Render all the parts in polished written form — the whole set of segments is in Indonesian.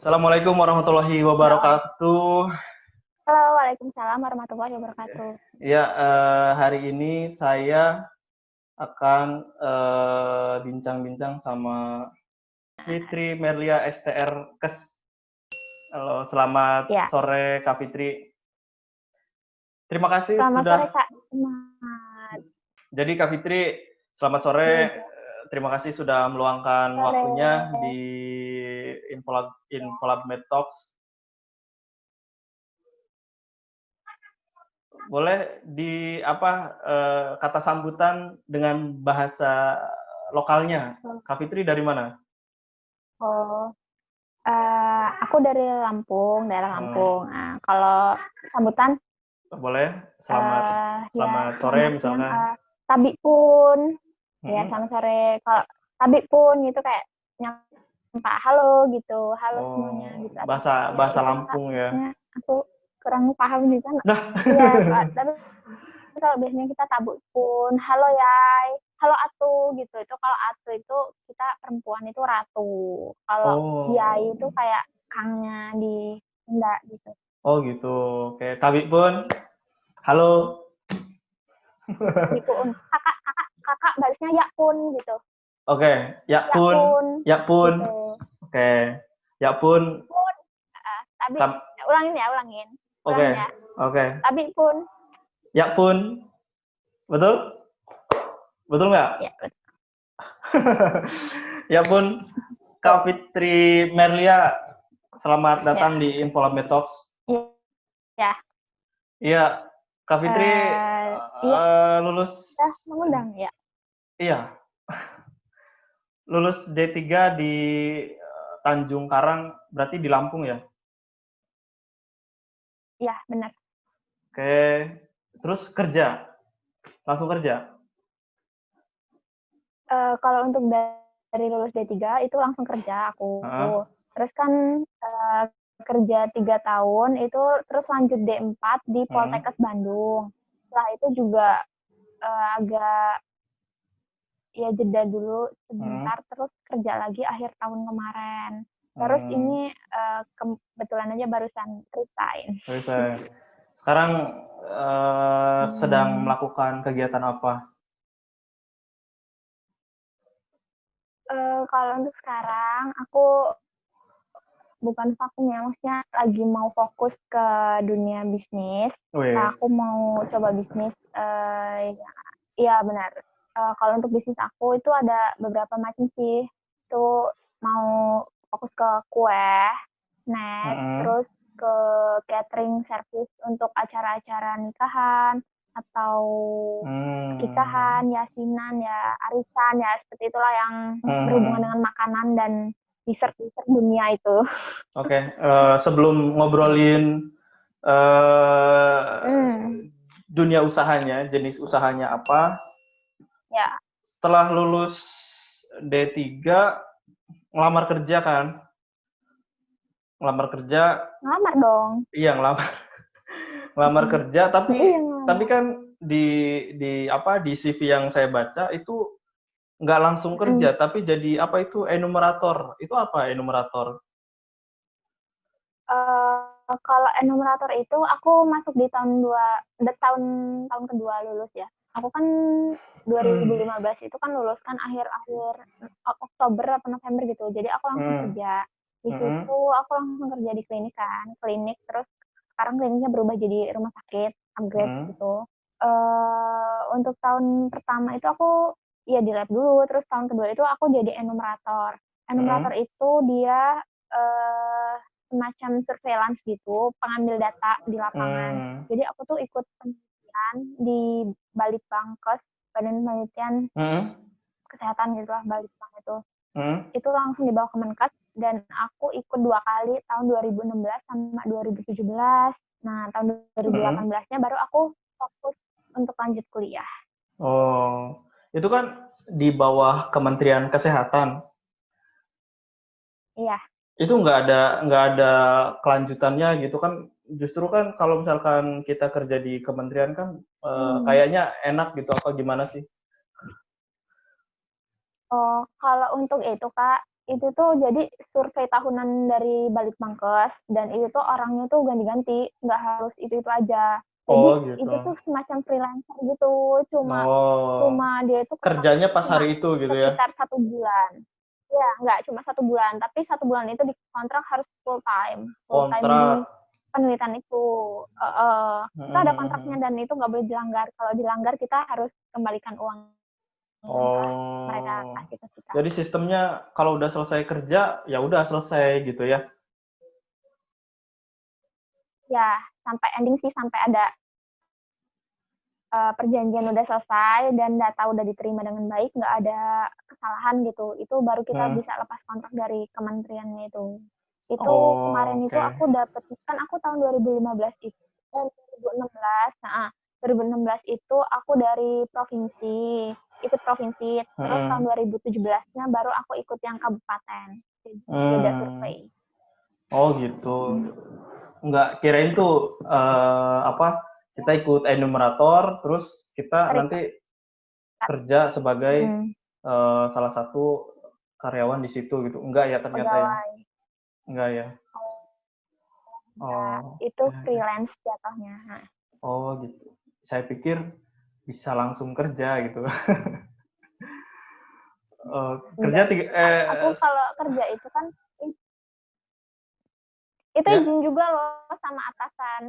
Assalamualaikum warahmatullahi Halo, wabarakatuh. waalaikumsalam warahmatullahi wabarakatuh. Ya, hari ini saya akan bincang-bincang sama Fitri Merlia STR Kes. Halo, selamat Ya, sore Kak Fitri. Terima kasih selamat sore sudah. Kak. Selamat Jadi Kak Fitri, selamat sore. juga Terima kasih sudah meluangkan sore. waktunya di Ya, Infolab Med Talks. Boleh kata sambutan dengan bahasa lokalnya. Kak Fitri dari mana? oh, aku dari Lampung, daerah Oh, Lampung. Nah, kalau sambutan, boleh. Selamat ya selamat sore selamat siang. misalkan. Tabi pun, ya Mhm. selamat sore. Kalau tabi pun gitu kayak nyapa halo gitu, halo semuanya Oh, gitu. Atau bahasa ya bahasa itulah Kak. Lampung ya. Maksudnya aku kurang paham juga. Nah. Iya, Kak. Tapi kalau biasanya kita tabuk pun, halo yay, halo atu gitu. Itu kalau atu itu kita perempuan itu ratu. Kalau yai Oh. itu kayak kangnya di Sunda gitu. Oh gitu. Oke, Tabi pun. Halo. Tabi pun, kakak balasnya ya pun gitu. Oke, ya Ya pun. pun Ya pun. gitu. Oke. Ya pun. Pun, tabi, Kam ulangin ya, ulangin. Oke. Ulangin ya. Oke. Tabi pun, Ya pun. Betul? Betul nggak? ya, Ya pun, Kak betul. Fitri Merlia, selamat Ya, datang di Infolab Talks. ya. Iya, Kak Fitri Iya, lulus, kita mengundang ya. iya, lulus D3 di Tanjung Karang, berarti di Lampung ya? Iya, benar. Oke, terus kerja, langsung kerja? Kalau untuk dari lulus D3 itu langsung kerja aku. Heeh. Terus kan kerja 3 tahun itu terus lanjut D4 di Heeh. Poltekkes Bandung. Setelah itu juga agak ya jeda dulu Heeh. sebentar terus kerja lagi akhir tahun kemarin. Terus Hmm, ini kebetulan aja barusan resign. bisa. Sekarang sedang Hmm. melakukan kegiatan apa? Kalau untuk sekarang aku bukan vakum ya, maksudnya lagi mau fokus ke dunia bisnis. Wes. Aku mau coba bisnis, iya benar. Kalau untuk bisnis aku itu ada beberapa macam sih. Itu mau fokus ke kue, snack, Heeh. terus ke catering service untuk acara-acara nikahan atau Hmm. pernikahan, yasinan, ya arisan, ya seperti itulah yang berhubungan Mhm. dengan makanan dan dessert-dessert dunia itu. Oke, sebelum ngobrolin Hmm, dunia usahanya, jenis usahanya apa, ya, setelah lulus D3 ngelamar kerja kan? Ngelamar kerja, ngelamar dong. iya ngelamar ngelamar Mm-mm. kerja, Iya, tapi ngelamar. kan di CV yang saya baca itu nggak langsung Mm-mm. kerja, tapi jadi apa itu enumerator. Itu apa enumerator? Kalau enumerator itu aku masuk di tahun tahun kedua lulus ya. Aku kan 2015 itu kan lulus kan akhir-akhir Oktober atau November gitu. Jadi aku langsung Hmm. kerja. Di Hmm. situ aku langsung kerja di klinik kan, klinik terus sekarang kliniknya berubah jadi rumah sakit, upgrade Hmm. gitu. Untuk tahun pertama itu aku ya di lab dulu, terus tahun kedua itu aku jadi enumerator. Enumerator Hmm. itu dia eh semacam surveillance gitu, pengambil data di lapangan. Hmm. Jadi aku tuh ikut penelitian di Balitbangkes, Badan Penelitian Hmm. Kesehatan gitu lah, Balitbang itu. Hmm. Itu langsung dibawa ke Menkes dan aku ikut 2 kali tahun 2016 sama 2017. Nah, tahun Hmm. 2018-nya baru aku fokus untuk lanjut kuliah. Oh, itu kan di bawah Kementerian Kesehatan. Iya. Itu nggak ada kelanjutannya gitu kan? Justru kan kalau misalkan kita kerja di kementerian kan Hmm. kayaknya enak gitu apa gimana sih? Oh, kalau untuk itu Kak, itu tuh jadi survei tahunan dari Balitbangkes dan itu tuh orangnya tuh ganti-ganti, nggak harus itu aja. Jadi Oh gitu. itu tuh semacam freelancer gitu, cuma Oh, dia itu kerjanya pas cuma hari itu gitu ya? sekitar 1 bulan. Ya, nggak cuma 1 bulan, tapi 1 bulan itu dikontrak harus full time di Kontrak. penelitian itu. Itu ada kontraknya dan itu nggak boleh dilanggar. Kalau dilanggar kita harus kembalikan uang yang telah mereka Oh, kasih ke kita. jadi sistemnya kalau udah selesai kerja, ya udah selesai gitu ya? Ya, sampai ending sih, sampai ada perjanjian udah selesai dan data udah diterima dengan baik, nggak ada kesalahan gitu. Itu baru kita Hmm. bisa lepas kontrak dari kementeriannya itu. Itu Oh, kemarin itu oke. aku dapet, kan aku tahun 2015 itu, 2016, nah 2016 itu aku dari provinsi, ikut provinsi, terus tahun Hmm. 2017-nya baru aku ikut yang kabupaten, beda Hmm. survei. Oh gitu. Nggak kirain tuh apa? Kita ikut enumerator, terus kita Serikat. nanti kerja sebagai Mm, salah satu karyawan di situ gitu. Enggak ya ternyata ya? pegawai. Enggak ya? Nah, Oh, itu oke. freelance jatuhnya. Nah, Oh gitu. Saya pikir bisa langsung kerja gitu. Kerja enggak tiga, sih. Aku kalau kerja itu kan itu ya. izin juga loh sama atasan.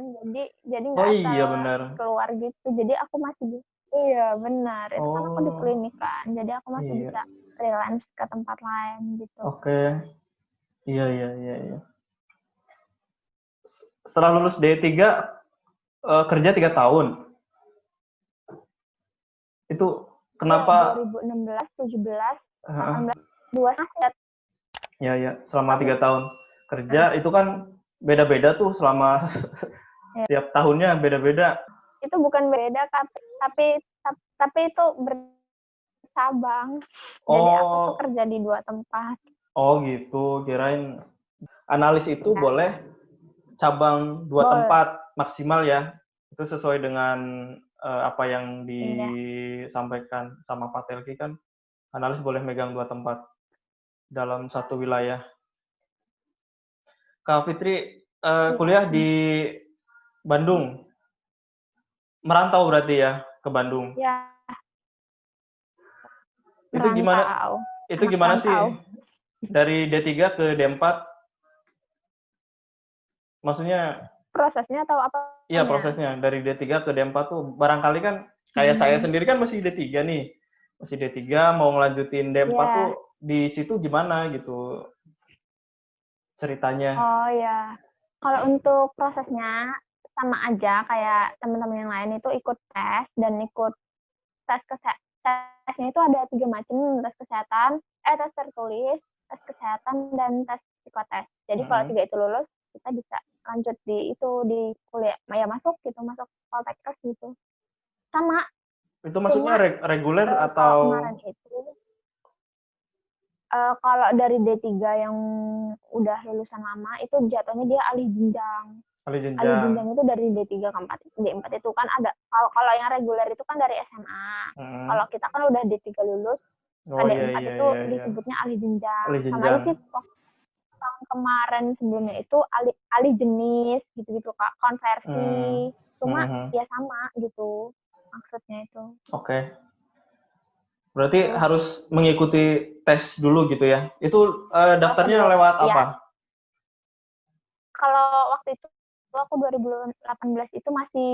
Jadi Oh nggak asal iya benar. keluar gitu. Jadi aku masih iya benar. Itu kan aku di Oh klinik kan. Jadi aku masih iya. bisa freelance ke tempat lain gitu. Oke. Iya iya iya iya. Setelah lulus D3 kerja 3 tahun. Itu Ya kenapa? 2016, 17, Uh, 18, 2 ya ya selama tahun. 3 tahun kerja itu kan beda-beda tuh selama Ya. tiap tahunnya beda-beda. Itu bukan beda tapi tapi itu bercabang. Jadi aku tuh Oh kerja di 2 tempat. oh gitu. Kirain analis itu Ya, boleh cabang 2 tempat boleh. maksimal ya. Itu sesuai dengan apa yang Iya. disampaikan sama Pak Telki kan. Analis boleh megang 2 tempat dalam satu wilayah. Kak Fitri Iya. kuliah di Bandung, merantau berarti ya ke Bandung. Ya, Itu gimana? merantau. Itu Anak gimana sih rantau. dari D3 ke D4? Maksudnya, Prosesnya atau iya apanya? prosesnya dari D3 ke D4 tuh barangkali kan kayak saya Hmm, sendiri kan masih D3 nih. Masih D3 mau ngelanjutin D4 tuh ya. di situ gimana gitu ceritanya. Oh ya. Kalau untuk prosesnya sama aja kayak teman-teman yang lain itu ikut tes dan ikut tes kesehatan. Tesnya itu ada 3 macam, tes kesehatan, tes tertulis, tes kesehatan, dan tes psikotes. Jadi kalau Mm-mm. 3 itu lulus, kita bisa lanjut di itu di kuliah, ya masuk gitu, masuk Poltekkes gitu. Sama, Itu maksudnya cuma reguler kalau atau kemarin itu kalau dari D3 yang udah lulusan lama itu jatuhnya dia alih jenjang. alih Alih jenjang? jenjang itu dari D3 ke 4. D4 itu kan ada kalau kalau yang reguler itu kan dari SMA. Mm-mm. Kalau kita kan udah D3 lulus, Oh iya D4 iya itu iya iya. disebutnya alih jenjang. Alih Sama aja jenjang. sih tahun kemarin sebelumnya itu alih alih jenis gitu-gitu Kak, Hmm. konversi. Cuma Mhm. ya sama gitu maksudnya itu. Oke. Berarti Tuh. harus mengikuti tes dulu gitu ya. Itu daftarnya Sebelum lewat ya apa? kalau waktu itu aku 2018 itu masih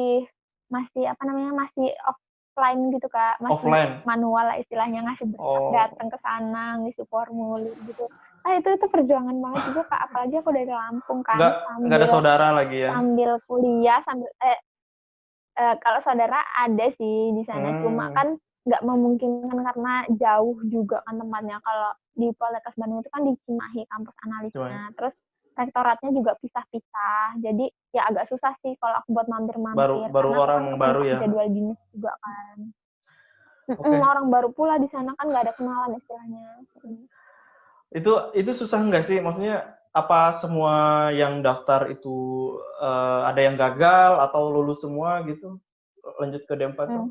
masih apa namanya, masih offline gitu, Kak, masih Offline. manual lah istilahnya, ngasih berkas, Oh, datang ke sana, ngisi formulir gitu. Itu perjuangan banget juga, Kak, apalagi aku dari Lampung kan, nggak ada saudara lagi ya? sambil kuliah, kalau saudara ada sih di sana, cuma Hmm. kan nggak memungkinkan karena jauh juga kan tempatnya. Kalau di Poltekkes Bandung itu kan di Cimahi kampus Cuman analisnya, terus rektoratnya juga pisah-pisah. Jadi ya agak susah sih kalau aku buat baru mampir-mampir baru karena aku orang kan baru kepentok ya. jadwal dinas juga kan. Oke. Orang baru pula di sana kan nggak ada kenalan istilahnya. Itu susah nggak sih? Maksudnya apa semua yang daftar itu ada yang gagal atau lulus semua gitu? Lanjut ke D4 tuh? Hmm.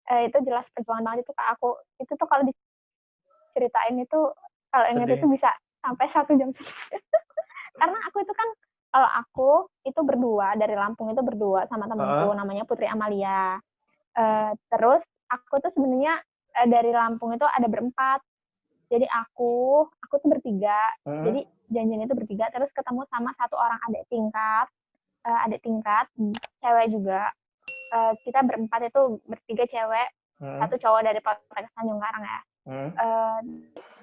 Itu jelas perjuangan banget itu Kak aku. Itu tuh kalau diceritain itu kalau ingat itu Sedih. bisa sampai 1 jam. Karena aku itu kan kalau aku itu berdua dari Lampung itu berdua sama temanku Heeh. namanya Putri Amalia. Terus aku tuh sebenarnya dari Lampung itu ada berempat. Jadi aku tuh bertiga. Mhm. Jadi janjian itu bertiga terus ketemu sama satu orang adik tingkat cewek juga. Kita berempat itu bertiga cewek, Mhm. satu cowok dari Poltekkes Tanjung Karang ya. Mhm.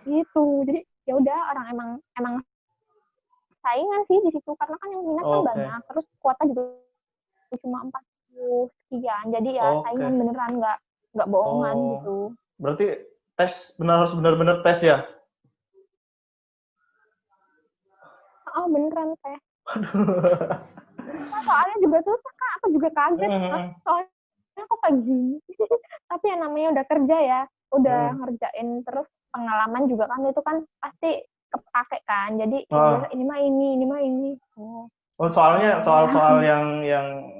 Gitu. Jadi ya udah orang emang saingan sih di situ karena kan yang minat kan Oke. banyak. Terus kuota juga cuma 40 sekian. Jadi ya Oke. saingan beneran nggak bohongan Oh. gitu. Berarti harus benar-benar tes ya? Oh beneran teh. Waduh. Susah soalnya juga susah Kak. Aku juga kaget. Mhm. Mhm. Soalnya aku kayak gini. Tapi yang namanya udah kerja ya, udah Mhm. ngerjain terus pengalaman juga kan itu kan pasti kepake kan. Jadi ya udah Oh. ini mah ini. Oh, Oh, gitu. soalnya soal-soal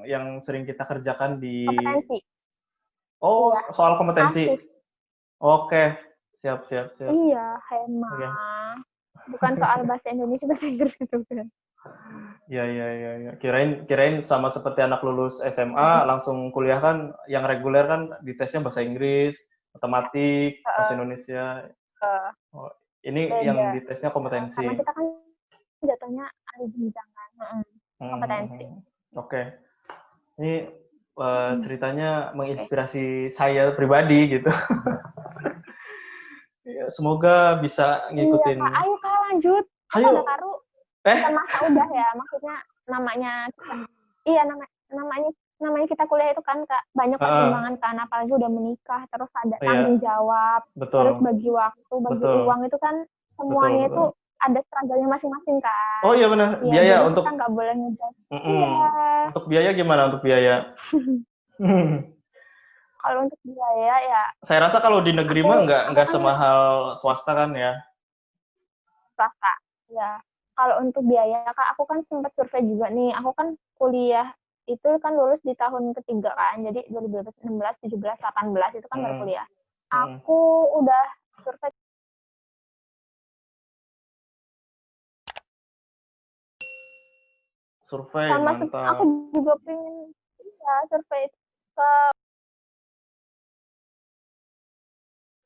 yang sering kita kerjakan di Kompetensi. oh, Iya, soal kompetensi. kasus. Oke. Siap siap siap. Iya, Oke. emang. Bukan soal bahasa Indonesia, bahasa Inggris gitu kan. Iya iya iya iya. Kirain sama seperti anak lulus SMA langsung kuliah kan yang reguler kan ditesnya bahasa Inggris, matematik, bahasa Indonesia. Oh, ini yang Beda. ditesnya Karena kompetensi. kita kan jatuhnya ada jenjang kan. Mhm. Kompetensi. Mhm. Oke. Ini Mm. ceritanya Oke. menginspirasi saya pribadi gitu. Ya, semoga bisa Iya, ngikutin. Kak. Ayo, Kak, lanjut. Masa udah Ayo. taruh? Eh, Bukan masa udah ya, maksudnya namanya kita, iya namanya kita kuliah itu kan Kak, banyak heeh. pertimbangan kan, apalagi udah menikah, terus ada tanggung Iya, jawab, terus betul. bagi waktu, bagi Betul. uang itu kan Betul, semuanya itu betul. ada struggle-nya masing-masing kan. Oh iya benar, Iya, biaya jadi kita untuk nggak boleh ngejudge. Iya. mhm. Untuk biaya gimana untuk biaya? Kalau untuk biaya ya Saya rasa kalau di negeri aku mah aku nggak kan semahal swasta kan ya? swasta. Ya. Kalau untuk biaya Kak, aku kan sempat survei juga nih. Aku kan kuliah itu kan lulus di tahun ketiga kan. Jadi 2016, 17, 18 itu kan baru Mhm. kuliah. Mhm. Aku udah survei Survei, sama aku mantap. juga pengen ya survei ke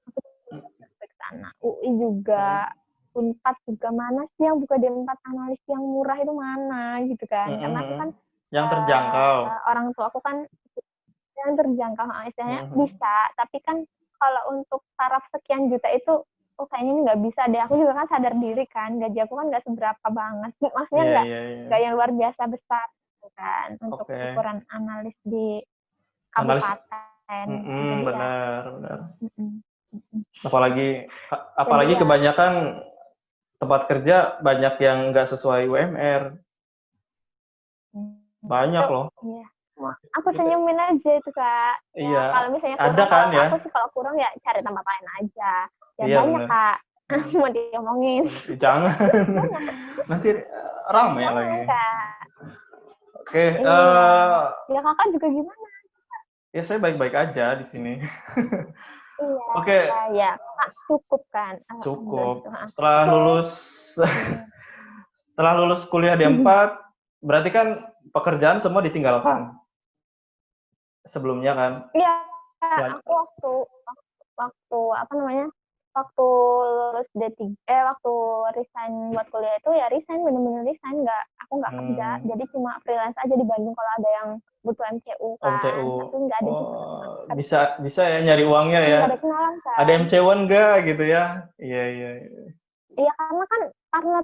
survei ke sana. UI Mhm. juga, Unpad juga mana sih yang buka D4 analis yang murah itu mana gitu kan. Mhm. Karena aku Mhm. kan Yang terjangkau. orang tua aku kan yang terjangkau istilahnya Mhm. bisa tapi kan kalau untuk taraf sekian juta itu oh kayaknya ini nggak bisa deh aku juga kan sadar diri kan gaji aku kan nggak seberapa banget maksudnya Iya nggak iya iya. nggak yang luar biasa besar gitu kan untuk Oke. ukuran analis di Analis kabupaten gitu. mhm, Jadi ya benar benar. mm -mm, mm -mm. Jadi Apalagi ya kebanyakan tempat kerja banyak yang nggak sesuai UMR. itu Banyak loh. ya aku senyumin aja itu Kak ya Iya, kalau misalnya ada kurang kan kalau ya? aku sih kalau kurang ya cari tempat lain aja ya Iya banyak benar. Kak Mhm. mau diomongin Ih, jangan. banyak Nanti rame jangan lagi. Kak Oke, iya ya Kakak juga gimana ya saya baik-baik aja di sini. iya Oke, ya Kak cukup kan alhamdulillah cukup. itu Setelah oke lulus setelah lulus kuliah D4, berarti kan pekerjaan semua ditinggalkan sebelumnya kan? iya Selan aku waktu waktu apa namanya waktu lulus D3 waktu resign buat kuliah itu ya resign bener-bener resign aku nggak kerja hmm, jadi cuma freelance aja di Bandung kalau ada yang butuh MCU kan MCU. tapi nggak ada juga Oh, bisa bisa ya nyari uangnya ya. nggak ada kenalan Ada kan MC1 nggak gitu ya? Iya iya. Iya. iya karena kan partner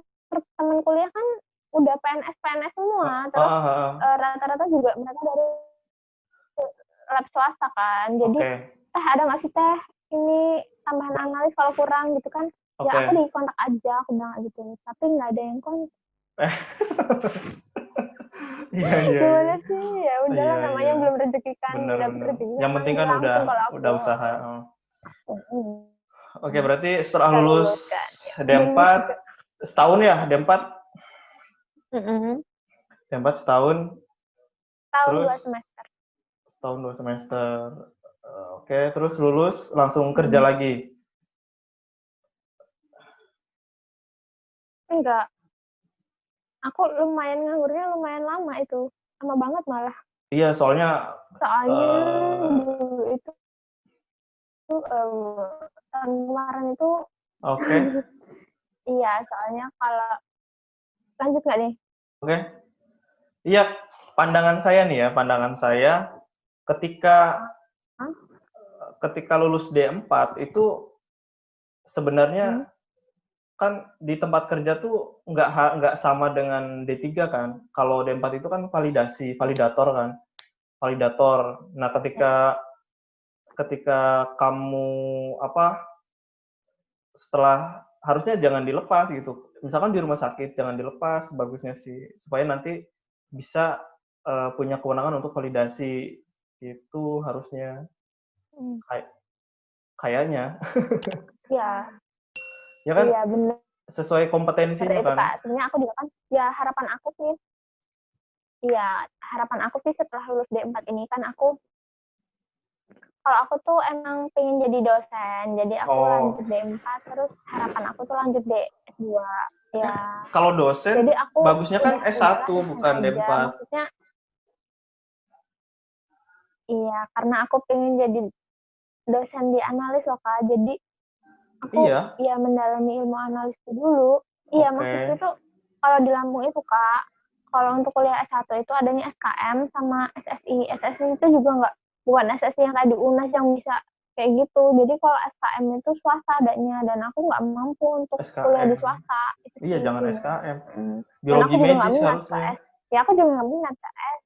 teman kuliah kan udah PNS semua terus Ah, ah, ah. rata-rata juga mereka dari lab swasta kan jadi Oke ada nggak sih teh ini tambahan analis kalau kurang gitu kan ya aku oke. di kontak aja aku bilang gitu tapi nggak ada yang kontak Eh, iya iya iya. gimana sih ya udahlah Iya iya. namanya belum rezeki kan Benar udah benar. rezeki Yang kan penting kan langsung kalau udah aku usaha. Oh. mm, Oke, berarti setelah udah lulus lulus kan ya udah lulus D4 juga setahun ya? D4 mm-mm. D4 setahun, Tahun terus 2 semester setahun 2 semester. Oke, terus lulus langsung kerja mm-mm. lagi. Enggak. Aku nganggurnya lumayan lama itu, lama banget malah. Iya, soalnya Soalnya dulu itu tahun kemarin itu Oke. iya, soalnya kalau lanjut nggak nih? Oke. Iya, pandangan saya ketika lulus D4 itu sebenarnya kan di tempat kerja tuh nggak sama dengan D3 kan. Kalau D4 itu kan validator kan. Validator. Nah, ketika kamu setelah harusnya jangan dilepas gitu. Misalkan di rumah sakit jangan dilepas, bagusnya sih supaya nanti bisa punya kewenangan untuk validasi. Itu harusnya kayaknya. Iya. Ya kan? Iya, benar Sesuai kompetensinya itu, kan. Kak. Sebenarnya aku juga kan ya harapan aku sih setelah lulus D4 ini kan kalau aku tuh emang pengen jadi dosen, jadi aku lanjut D4, terus harapan aku tuh lanjut D2, ya. Kalau dosen, Jadi aku bagusnya kan S1 udahlah bukan aja. D4. Maksudnya, iya, karena aku pengen jadi dosen di analis loh, Kak. Jadi aku ya mendalami ilmu analis dulu. Iya, maksudnya tuh kalau di Lampung itu, Kak, kalau untuk kuliah S1 itu adanya SKM sama SSI. SSI itu juga bukan SSI yang kayak di UNAS yang bisa kayak gitu. Jadi kalau SKM itu swasta adanya, dan aku nggak mampu untuk kuliah di swasta. Iya, jangan SKM. Dan aku Biologi juga nggak medis minat harusnya. PS. Ya, aku juga nggak minat PS.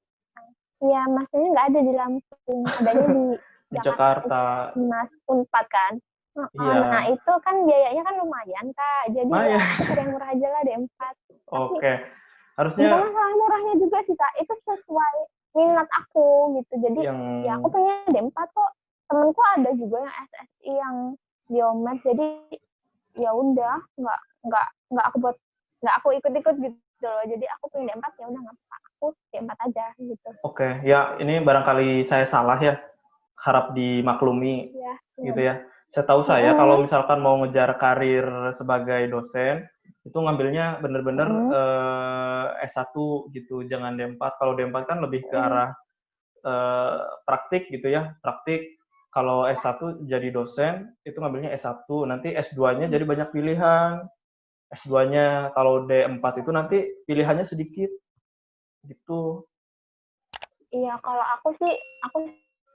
Iya, maksudnya nggak ada di Lampung, adanya di Jakarta. Mas Unpad kan. Iya. Nah, itu kan biayanya kan lumayan, Kak. Jadi ya aku cari yang murah aja lah D4. Oke. Harusnya bukan masalah murahnya juga sih, Kak. Itu sesuai minat aku gitu. Jadi ya aku pengen D4 kok. Temenku ada juga yang SSI yang biomed. Jadi ya udah, nggak aku ikut-ikut gitu loh. Jadi aku pengen D4, ya udah nggak apa-apa. Aku D4 aja gitu. Oke, ya ini barangkali saya salah ya. Harap dimaklumi gitu ya. Setahu saya kalau misalkan mau ngejar karir sebagai dosen itu ngambilnya bener-bener S1 gitu, jangan D4. Kalau D4 kan lebih ke arah praktik gitu ya, praktik. Kalau S1 jadi dosen itu ngambilnya S1, nanti S2-nya jadi banyak pilihan. S2-nya kalau D4 itu nanti pilihannya sedikit gitu. Iya, kalau aku sih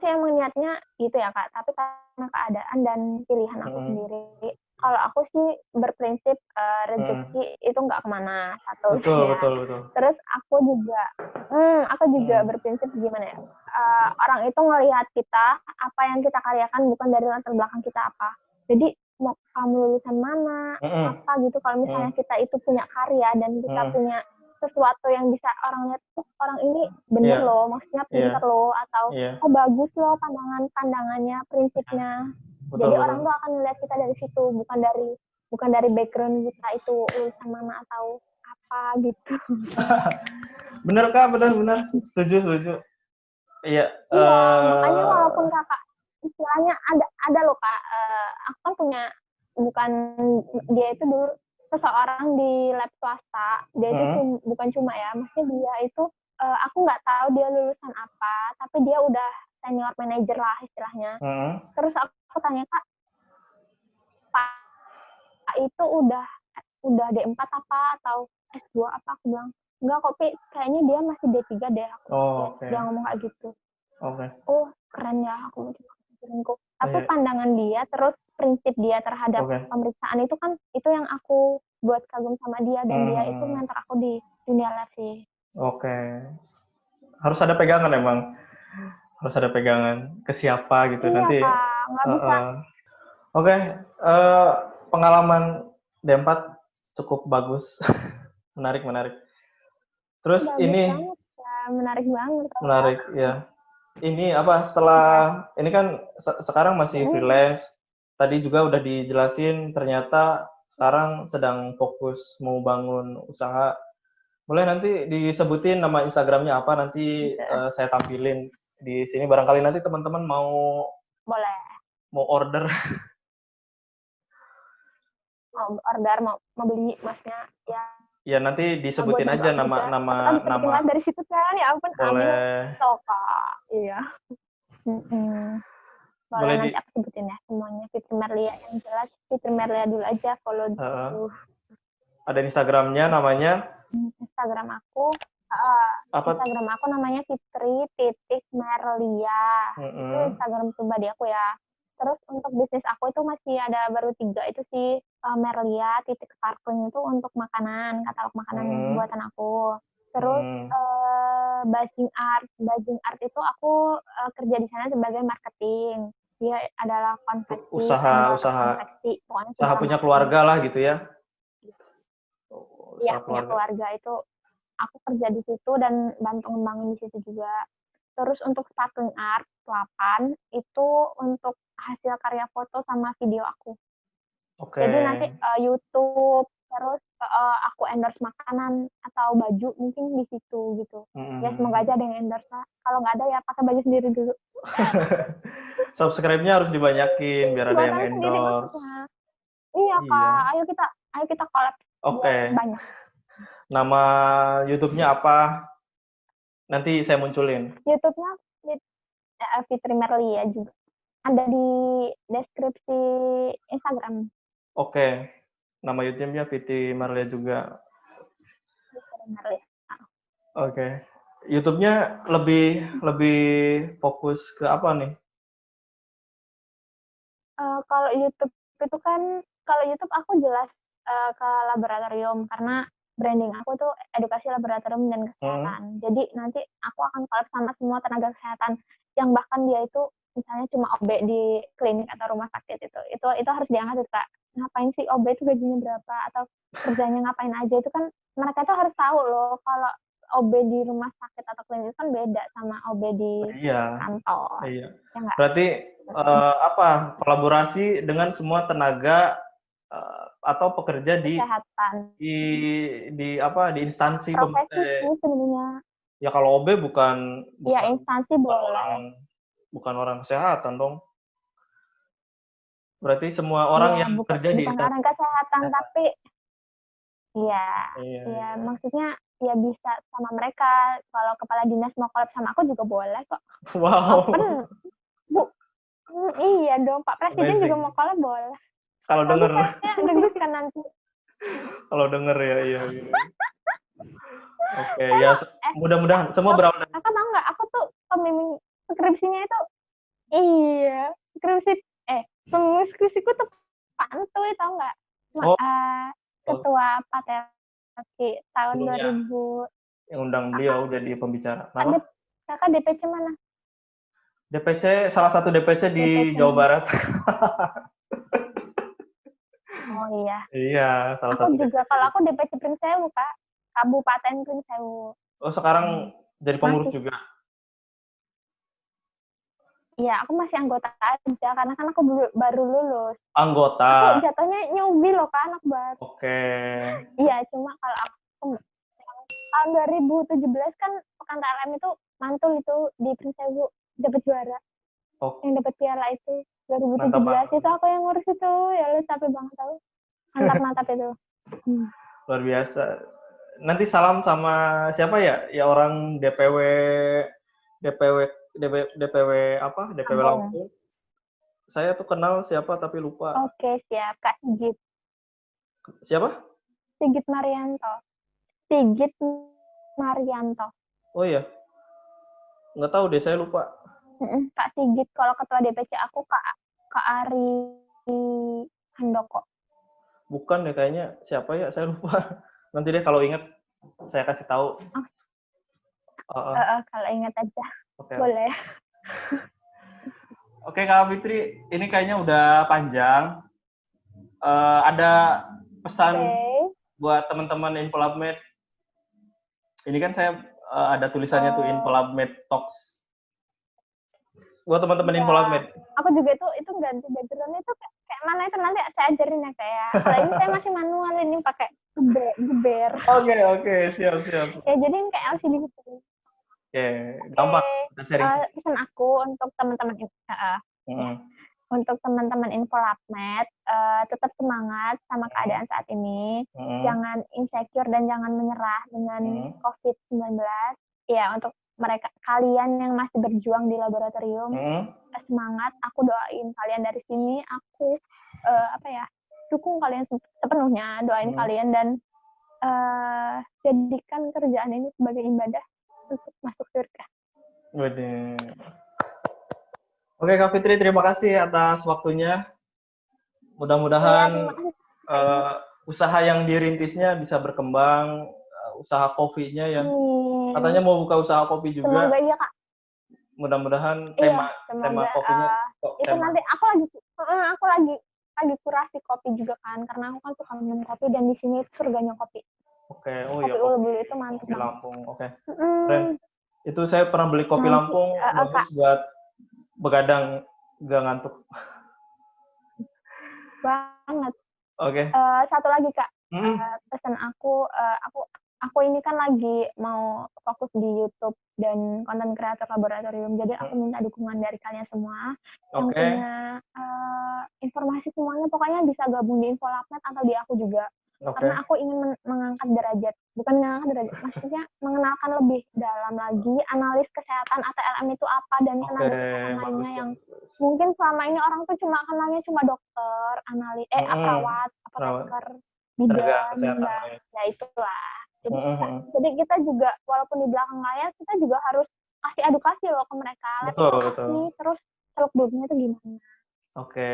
emang niatnya gitu ya, Kak. Tapi karena keadaan dan pilihan aku sendiri, kalau aku sih berprinsip rezeki itu nggak kemana, satu. Betul. Terus aku juga berprinsip gimana ya, orang itu ngelihat kita, apa yang kita karyakan, bukan dari latar belakang kita apa. Jadi mau kamu lulusan mana, apa gitu, kalau misalnya kita itu punya karya dan kita punya sesuatu yang bisa orang lihat, orang ini bener loh, maksudnya pintar loh, atau bagus loh pandangannya, prinsipnya. Jadi orang tuh akan melihat kita dari situ, bukan dari background kita itu lulusan mana atau apa gitu. Bener, Kak, bener. Setuju. Iya. Makanya walaupun Kakak istilahnya ada loh, Kak, aku kan punya, bukan dia itu dulu seseorang di lab swasta, dia itu bukan cuma ya, maksudnya dia itu aku nggak tahu dia lulusan apa, tapi dia udah senior manager lah istilahnya. Terus aku tanya, Kak, Pak itu udah D4 apa atau S2 apa? Aku bilang enggak kok, Pi, kayaknya dia masih D3 deh. Dia ngomong kayak gitu. Oh, keren ya, aku mikirinku. Tapi pandangan dia, terus prinsip dia terhadap pemeriksaan itu kan, itu yang aku buat kagum sama dia, dan dia itu mentor aku di dunia lab sih. Oke. Harus ada pegangan emang. Harus ada pegangan ke siapa gitu nanti. Iya, Kak, nggak bisa. Oke, pengalaman D4 cukup bagus. Menarik. Terus bagus ini banget, ya. Menarik banget. Menarik, ya. Ini apa, setelah ini kan sekarang masih freelance. Tadi juga udah dijelasin ternyata sekarang sedang fokus mau bangun usaha. Boleh nanti disebutin nama Instagramnya apa, nanti saya tampilin di sini. Barangkali nanti teman-teman mau order. Mau beli, maksudnya ya Ya nanti disebutin buat aja bantu aku juga. Siapa tahu bisa bikin live dari situ kan, ya ampun, amin. boleh Kak. Iya. Boleh boleh di nanti aku sebutin ya semuanya. Fitri Merlia yang jelas Fitri Merlia dulu aja, follow dulu. ada Instagramnya namanya Instagram aku apa? Instagram aku namanya Fitri.Merlia. Itu Instagram pribadi aku ya. Terus untuk bisnis aku itu masih ada baru 3 itu sih, Merlia titik sparkling itu untuk makanan, katalog makanan buatan aku. Terus Buzzing Art itu aku kerja di sana sebagai marketing. Dia adalah konveksi, usaha konveksi, usaha punya keluarga lah gitu ya. Iya, punya keluarga itu aku kerja di situ dan bantu ngembangin di situ juga. Terus untuk Sparkling Art 8 itu untuk hasil karya foto sama video aku. Jadi nanti YouTube, terus aku endorse makanan atau baju mungkin di situ gitu. Ya semoga aja ada yang endorse lah. Kalau nggak ada ya pakai baju sendiri dulu. Subscribe-nya harus dibanyakin biar ada yang endorse. Iya Kak, ayo kita collab. Banyak. Nama YouTube-nya apa? Nanti saya munculin. YouTube-nya Fitri Merlia juga. Ada di deskripsi Instagram. Oke. Nama YouTube-nya Fitri Merlia juga. Fitri Merlia. Oke. YouTube-nya lebih fokus ke apa nih? Kalau YouTube itu kan, kalau YouTube aku jelas ke laboratorium karena branding aku tuh edukasi laboratorium dan kesehatan. Jadi nanti aku akan collab sama semua tenaga kesehatan yang bahkan dia itu misalnya cuma OB di klinik atau rumah sakit itu harus diangkat tuh Kak. Ngapain sih OB itu gajinya berapa atau kerjanya ngapain aja, itu kan mereka tuh harus tahu loh kalau OB di rumah sakit atau klinik kan beda sama OB di kantor. Iya. Ya berarti kolaborasi dengan semua tenaga atau pekerja di kesehatan. di instansi profesi sebenarnya. Ya kalau OB bukan instansi boleh. Bukan orang kesehatan dong. Berarti semua orang yang kerja di bukan orang kesehatan tapi iya, maksudnya ya bisa sama mereka. Kalau kepala dinas mau collab sama aku juga boleh kok. Wow. Iya dong, Pak Presiden juga mau collab boleh. Kalau denger. Deg-degan nanti. Kalau denger ya, iya. Oke, ya mudah-mudahan semua berawal dari. Kakak tahu nggak? Aku tuh pembimbing skripsinya itu, pembimbing skripsiku tuh Pak Entuy, tahu nggak? Ketua Pateaki tahun 2000. Yang undang beliau jadi pembicara. Kakak DPC mana? DPC, salah satu DPC di Jawa Barat. Oh iya. Iya, salah satu. Aku juga, kalau aku DPC Prinsewu, Kak. Kabupaten Prinsewu. Oh, sekarang jadi pengurus juga? Iya, aku masih anggota aja, karena kan aku baru lulus. Anggota? Aku jatuhnya newbie loh, Kak, anak baru. Oke. Iya, cuma kalau aku tahun 2017 kan Pekan TLM itu mantul itu di Prinsewu, dapat juara. Yang dapat piala itu 2017 itu aku yang ngurus itu. Ya lu capek banget tahu. Mantap itu. Luar biasa. Nanti salam sama siapa ya? Ya orang DPW Lampung. Saya tuh kenal siapa tapi lupa. Oke, siap. Kak Sigit. Siapa? Sigit Marianto. Oh iya. Nggak tahu deh, saya lupa. Kak Sigit. Kalau ketua DPC aku Kak Ari Handoko. Bukan deh kayaknya, siapa ya, saya lupa. Nanti deh kalau ingat saya kasih tahu. Kalau ingat aja. Boleh. Oke Kak Fitri, ini kayaknya udah panjang. Ada pesan buat teman-teman Infolabmed. Ini kan saya ada tulisannya tuh Infolabmed Talks. Buat teman-teman Infolabmed. Aku juga itu ganti background itu kayak mana itu nanti saya ajarin ya kayak. Kalau ini saya masih manual, ini pakai geber. Oke, siap. Ya jadi kayak LCD gitu. Oke, gampang. Pesan aku untuk teman-teman untuk teman-teman Infolabmed, tetap semangat sama keadaan saat ini. Jangan insecure dan jangan menyerah dengan COVID-19. Ya, untuk kalian yang masih berjuang di laboratorium, semangat. Aku doain kalian dari sini. Aku dukung kalian sepenuhnya, doain kalian dan jadikan kerjaan ini sebagai ibadah untuk masuk surga. Oke Kak Fitri, terima kasih atas waktunya. Mudah-mudahan usaha yang dirintisnya bisa berkembang, usaha kopinya ya. Katanya mau buka usaha kopi juga. Semoga iya Kak. Mudah-mudahan tema kopinya itu nanti aku lagi kurasi kopi juga kan, karena aku kan suka minum kopi dan di sini surganya kopi. Oke, kopi Ulu itu mantap. Kopi Lampung, oke. Keren. Itu saya pernah beli kopi Lampung, bagus buat begadang, gak ngantuk. Banget. Oke. Satu lagi Kak, pesan aku ini kan lagi mau fokus di YouTube dan konten kreator laboratorium, jadi aku minta dukungan dari kalian semua yang punya informasi semuanya, pokoknya bisa gabung di Infolabmed atau di aku juga. Karena aku ingin mengangkat derajat, bukan mengangkat derajat, maksudnya mengenalkan lebih dalam lagi analis kesehatan ATLM itu apa dan tenaga kesehatan lainnya yang mungkin selama ini orang tuh kenalnya cuma dokter, perawat, apoteker, bidan, ya itulah. Jadi kita juga walaupun di belakang layar kita juga harus kasih edukasi loh ke mereka. Betul. Terus seluk-beluknya itu gimana? Oke.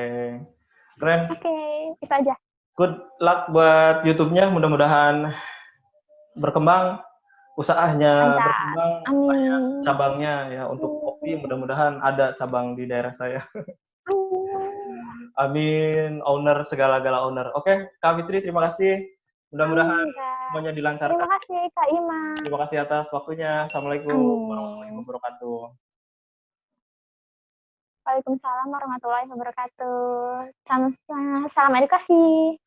Keren. Oke, itu aja. Good luck buat YouTube-nya, mudah-mudahan berkembang, usahanya berkembang, banyak cabangnya ya untuk kopi, mudah-mudahan ada cabang di daerah saya. Amin, owner segala-gala owner. Oke, Kak Fitri, terima kasih. Mudah-mudahan semuanya dilancarkan. Terima kasih Kak Ima. Terima kasih atas waktunya. Assalamualaikum warahmatullahi wabarakatuh. Waalaikumsalam warahmatullahi wabarakatuh. Salam edukasi.